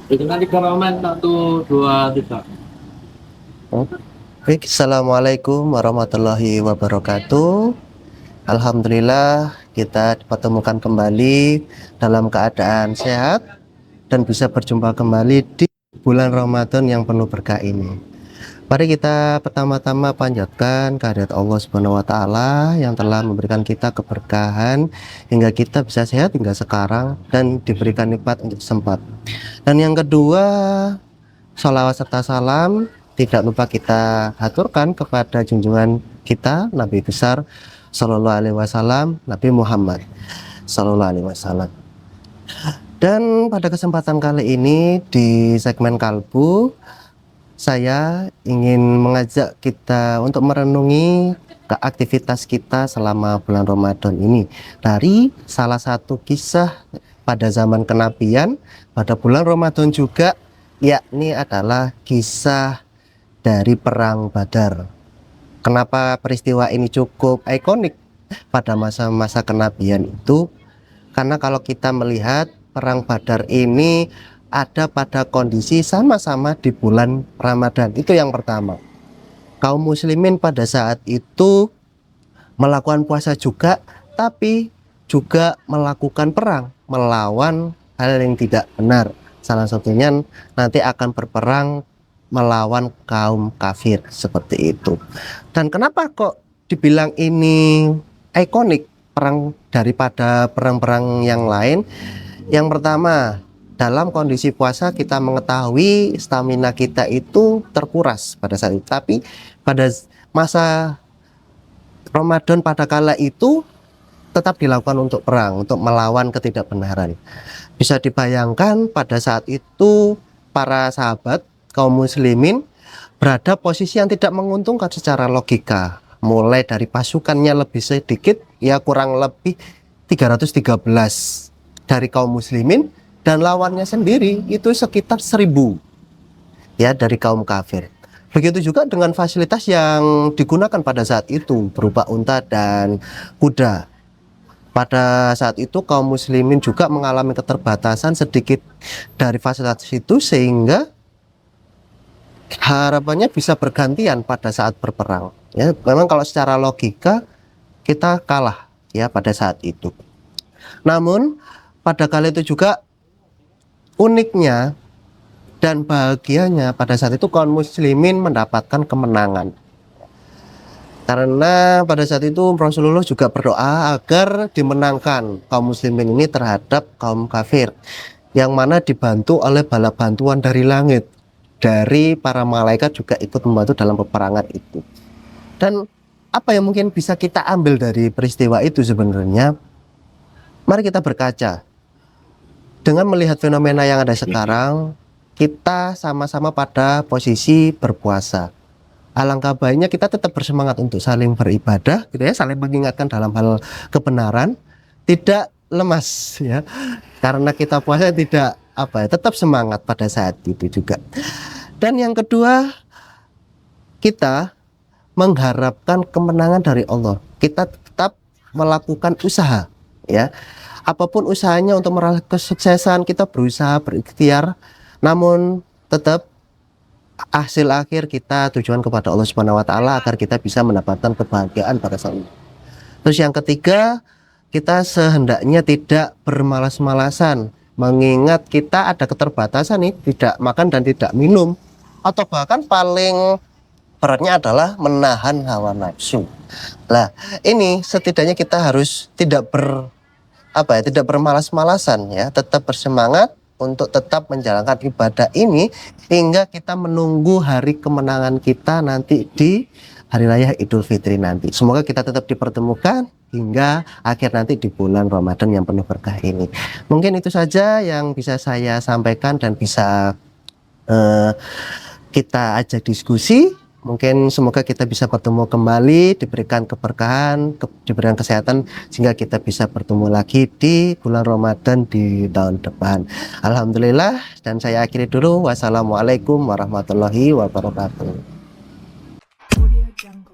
Itu nanti komen satu dua tiga. Baik, Assalamualaikum warahmatullahi wabarakatuh. Alhamdulillah kita dipertemukan kembali dalam keadaan sehat dan bisa berjumpa kembali di bulan Ramadan yang penuh berkah ini. Mari kita pertama-tama panjatkan kehadirat Allah Subhanahu wa taala yang telah memberikan kita keberkahan hingga kita bisa sehat hingga sekarang dan diberikan nikmat untuk sempat. Dan yang kedua, sholawat serta salam tidak lupa kita haturkan kepada junjungan kita Nabi besar Sallallahu Alaihi Wasallam, Nabi Muhammad Sallallahu Alaihi Wasallam. Dan pada kesempatan kali ini di segmen Kalbu, saya ingin mengajak kita untuk merenungi ke aktivitas kita selama bulan Ramadan ini dari salah satu kisah pada zaman kenabian pada bulan Ramadan juga, yakni adalah kisah dari Perang Badar. Kenapa peristiwa ini cukup ikonik pada masa-masa kenabian itu? Karena kalau kita melihat Perang Badar ini ada pada kondisi sama-sama di bulan Ramadan. Itu yang pertama. Kaum muslimin pada saat itu melakukan puasa juga, tapi juga melakukan perang, melawan hal yang tidak benar. Salah satunya nanti akan berperang melawan kaum kafir seperti itu. Dan kenapa kok dibilang ini ikonik perang daripada perang-perang yang lain? Yang pertama, dalam kondisi puasa kita mengetahui stamina kita itu terkuras pada saat itu. Tapi pada masa Ramadan pada kala itu tetap dilakukan untuk perang, untuk melawan ketidakbenaran. Bisa dibayangkan pada saat itu para sahabat kaum muslimin berada posisi yang tidak menguntungkan secara logika. Mulai dari pasukannya lebih sedikit, ya kurang lebih 313 dari kaum muslimin, dan lawannya sendiri itu sekitar 1000 ya dari kaum kafir. Begitu juga dengan fasilitas yang digunakan pada saat itu berupa unta dan kuda. Pada saat itu kaum muslimin juga mengalami keterbatasan sedikit dari fasilitas itu sehingga harapannya bisa bergantian pada saat berperang. Ya, memang kalau secara logika kita kalah ya pada saat itu. Namun pada kali itu juga uniknya dan bahagianya pada saat itu kaum muslimin mendapatkan kemenangan. Karena pada saat itu Rasulullah juga berdoa agar dimenangkan kaum muslimin ini terhadap kaum kafir, yang mana dibantu oleh bala bantuan dari langit, dari para malaikat juga ikut membantu dalam peperangan itu. Dan apa yang mungkin bisa kita ambil dari peristiwa itu sebenarnya? Mari kita berkaca. Dengan melihat fenomena yang ada sekarang, kita sama-sama pada posisi berpuasa. Alangkah baiknya kita tetap bersemangat untuk saling beribadah, gitu ya, saling mengingatkan dalam hal kebenaran, tidak lemas ya. Karena kita puasa tidak apa ya, tetap semangat pada saat itu juga. Dan yang kedua, kita mengharapkan kemenangan dari Allah. Kita tetap melakukan usaha ya. Apapun usahanya untuk meraih kesuksesan, kita berusaha berikhtiar, namun tetap hasil akhir kita tujuan kepada Allah Subhanahu wa taala agar kita bisa mendapatkan kebahagiaan pada saat itu. Terus yang ketiga, kita sehendaknya tidak bermalas-malasan, mengingat kita ada keterbatasan nih, tidak makan dan tidak minum, atau bahkan paling beratnya adalah menahan hawa nafsu. Nah, ini setidaknya kita harus tidak bermalas-malasan ya, tetap bersemangat untuk tetap menjalankan ibadah ini hingga kita menunggu hari kemenangan kita nanti di hari raya Idul Fitri nanti. Semoga kita tetap dipertemukan hingga akhir nanti di bulan Ramadan yang penuh berkah ini. Mungkin itu saja yang bisa saya sampaikan dan bisa eh, kita ajak diskusi. Mungkin semoga kita bisa bertemu kembali, diberikan keberkahan, diberikan kesehatan, sehingga kita bisa bertemu lagi di bulan Ramadan di tahun depan. Alhamdulillah, dan saya akhiri dulu. Wassalamualaikum warahmatullahi wabarakatuh. Audio Jungle.